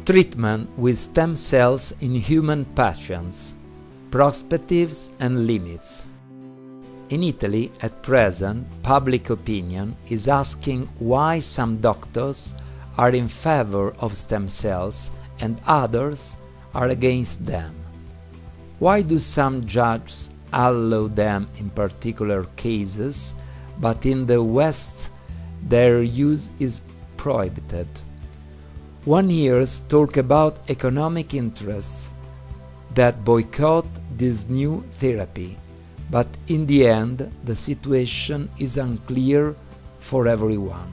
Treatment with stem cells in human patients, prospectives and limits. In Italy, at present, public opinion is asking why some doctors are in favor of stem cells and others are against them. Why do some judges allow them in particular cases, but in the West their use is prohibited? One hears talk about economic interests that boycott this new therapy, but in the end the situation is unclear for everyone.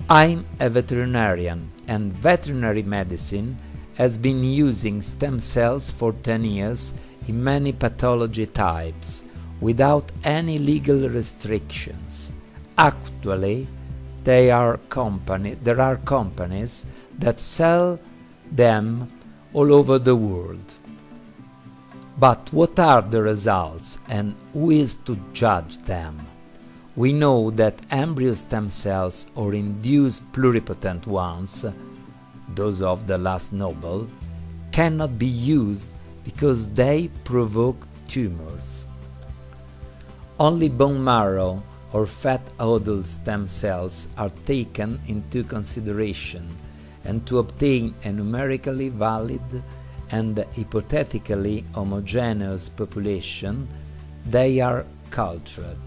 I'm a veterinarian, and veterinary medicine has been using stem cells for 10 years in many pathology types without any legal restrictions. Actually, there are companies that sell them all over the world. But what are the results and who is to judge them? We know that embryo stem cells or induced pluripotent ones, those of the last Nobel, cannot be used because they provoke tumors. Only bone marrow or fat adult stem cells are taken into consideration, and to obtain a numerically valid and hypothetically homogeneous population, they are cultured.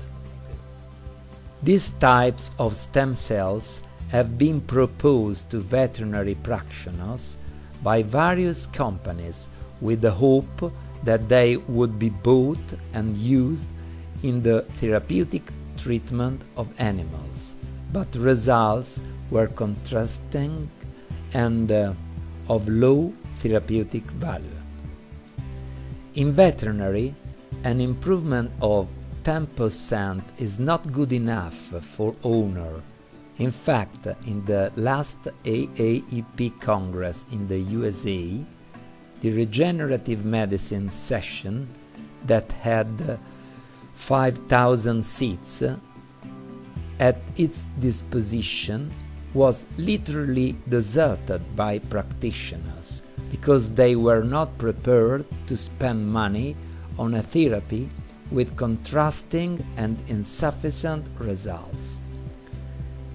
These types of stem cells have been proposed to veterinary practitioners by various companies with the hope that they would be bought and used in the therapeutic treatment of animals, but results were contrasting and of low therapeutic value. In veterinary, an improvement of 10% is not good enough for owner. In fact, in the last AAEP Congress in the USA, the regenerative medicine session that had 5,000 seats at its disposition was literally deserted by practitioners because they were not prepared to spend money on a therapy with contrasting and insufficient results.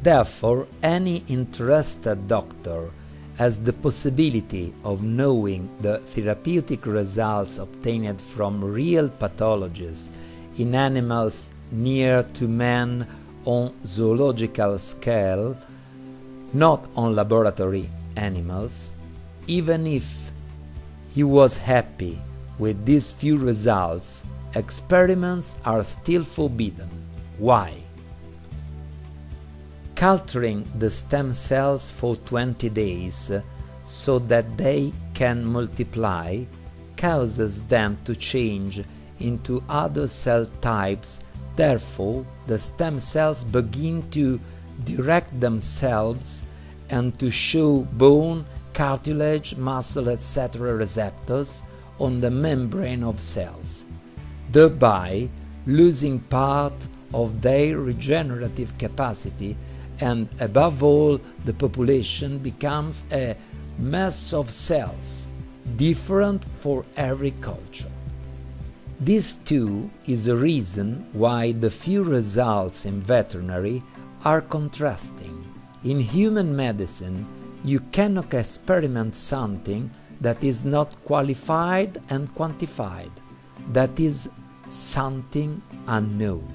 Therefore, any interested doctor has the possibility of knowing the therapeutic results obtained from real pathologies in animals near to man on zoological scale, not on laboratory animals. Even if he was happy with these few results, experiments are still forbidden. Why? Culturing the stem cells for 20 days so that they can multiply causes them to change into other cell types. Therefore, the stem cells begin to direct themselves and to show bone, cartilage, muscle, etc. receptors on the membrane of cells, thereby losing part of their regenerative capacity, and above all, the population becomes a mass of cells, different for every culture. This too is a reason why the few results in veterinary are contrasting. In human medicine, you cannot experiment something that is not qualified and quantified, that is something unknown.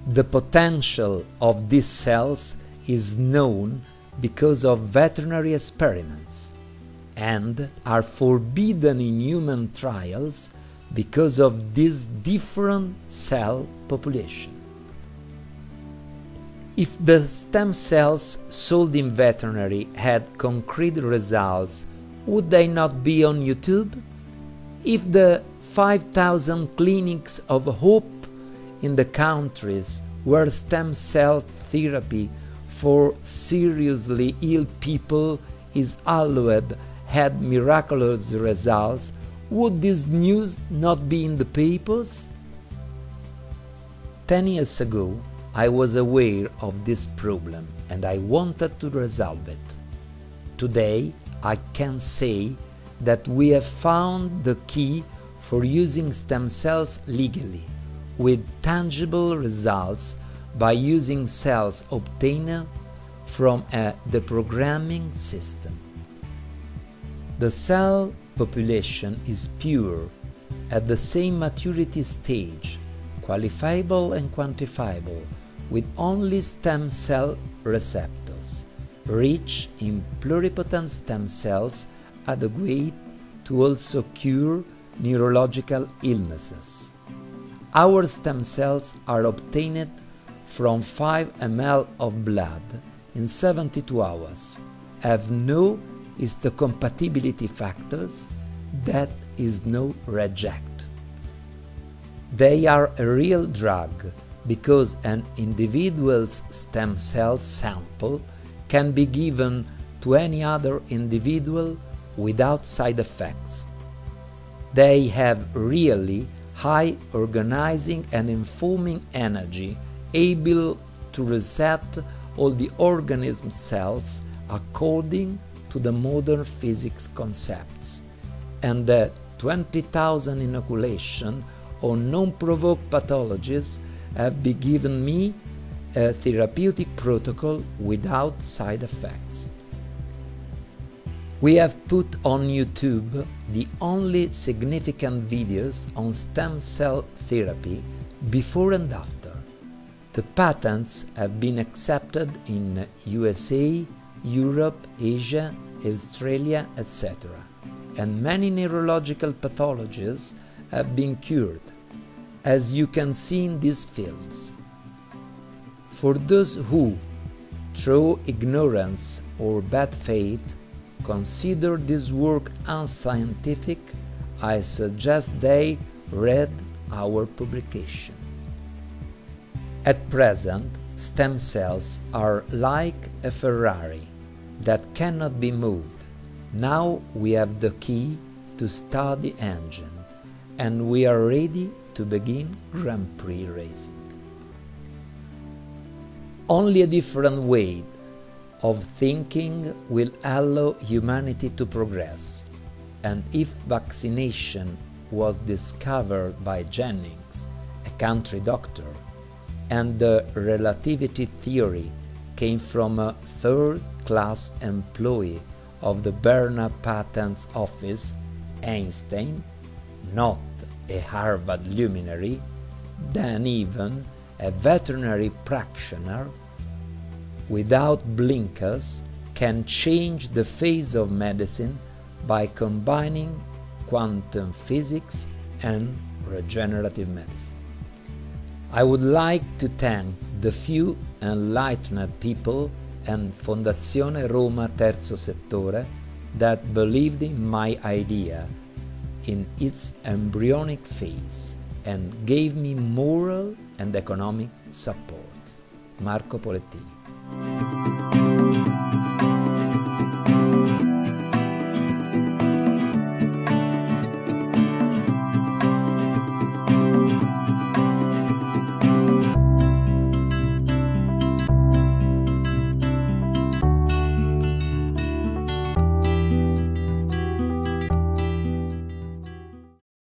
The potential of these cells is known because of veterinary experiments, and are forbidden in human trials because of this different cell population. If the stem cells sold in veterinary had concrete results, would they not be on YouTube? If the 5,000 clinics of hope in the countries where stem cell therapy for seriously ill people is allowed had miraculous results, would this news not be in the papers? 10 years ago, I was aware of this problem and I wanted to resolve it. Today I can say that we have found the key for using stem cells legally, with tangible results by using cells obtained from a deprogramming system. The cell population is pure, at the same maturity stage, qualifiable and quantifiable, with only stem cell receptors, rich in pluripotent stem cells adequate to also cure neurological illnesses. Our stem cells are obtained from 5 ml of blood in 72 hours, have no histocompatibility factors, that is no reject. They are a real drug because an individual's stem cell sample can be given to any other individual without side effects. They have really high organizing and informing energy, able to reset all the organism cells according to the modern physics concepts, and the 20,000 inoculation on non-provoke pathologies have been given me a therapeutic protocol without side effects. We have put on YouTube the only significant videos on stem cell therapy before and after. The patents have been accepted in USA, Europe, Asia, Australia, etc. And many neurological pathologies have been cured, as you can see in these films. For those who, through ignorance or bad faith, consider this work unscientific, I suggest they read our publication. At present, stem cells are like a Ferrari that cannot be moved. Now we have the key to start the engine, and we are ready to begin Grand Prix racing. Only a different way of thinking will allow humanity to progress, and if vaccination was discovered by Jennings, a country doctor, and the relativity theory came from a third-class employee of the Bernard Patents Office, Einstein, not a Harvard luminary, then even a veterinary practitioner without blinkers can change the face of medicine by combining quantum physics and regenerative medicine. I would like to thank the few enlightened people and Fondazione Roma Terzo Settore that believed in my idea in its embryonic phase and gave me moral and economic support. Marco Polettini.